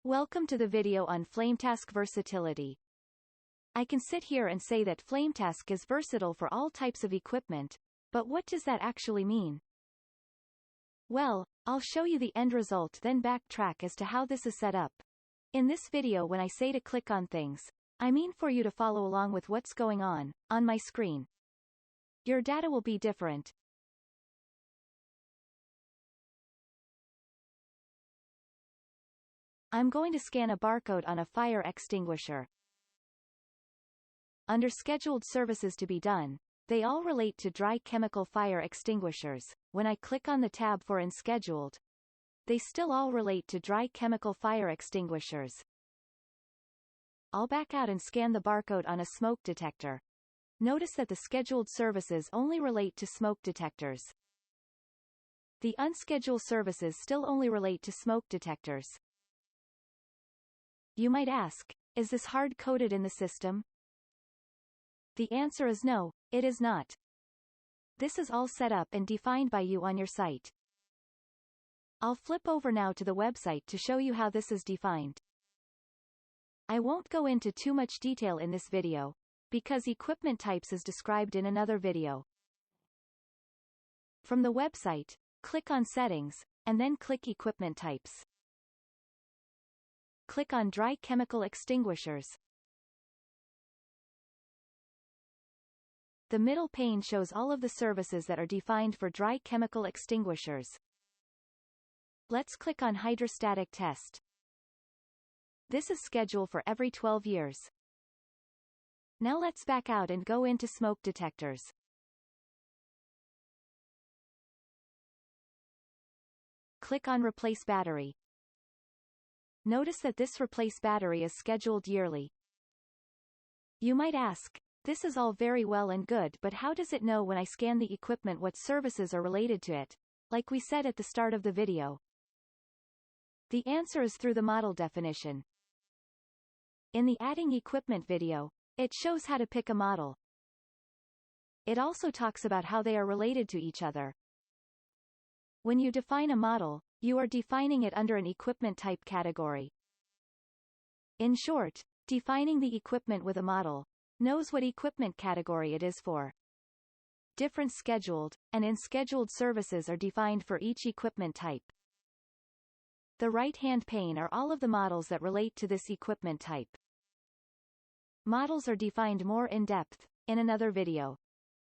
Welcome to the video on FlameTask Versatility. I can sit here and say that FlameTask is versatile for all types of equipment, but what does that actually mean? Well, I'll show you the end result then backtrack as to how this is set up. In this video when I say to click on things, I mean for you to follow along with what's going on my screen. Your data will be different. I'm going to scan a barcode on a fire extinguisher. Under scheduled services to be done, they all relate to dry chemical fire extinguishers. When I click on the tab for unscheduled, they still all relate to dry chemical fire extinguishers. I'll back out and scan the barcode on a smoke detector. Notice that the scheduled services only relate to smoke detectors. The unscheduled services still only relate to smoke detectors. You might ask, is this hard-coded in the system? The answer is no, it is not. This is all set up and defined by you on your site. I'll flip over now to the website to show you how this is defined. I won't go into too much detail in this video, because equipment types is described in another video. From the website, click on Settings, and then click Equipment Types. Click on Dry Chemical Extinguishers. The middle pane shows all of the services that are defined for dry chemical extinguishers. Let's click on Hydrostatic Test. This is scheduled for every 12 years. Now let's back out and go into smoke detectors. Click on Replace Battery. Notice that this replace battery is scheduled yearly. You might ask, this is all very well and good, but how does it know when I scan the equipment what services are related to it, like we said at the start of the video? The answer is through the model definition. In the Adding Equipment video, it shows how to pick a model. It also talks about how they are related to each other. When you define a model, you are defining it under an equipment type category. In short, defining the equipment with a model knows what equipment category it is for. Different scheduled and unscheduled services are defined for each equipment type. The right-hand pane are all of the models that relate to this equipment type. Models are defined more in depth in another video.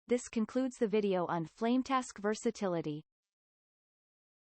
This concludes the video on FlameTask Versatility.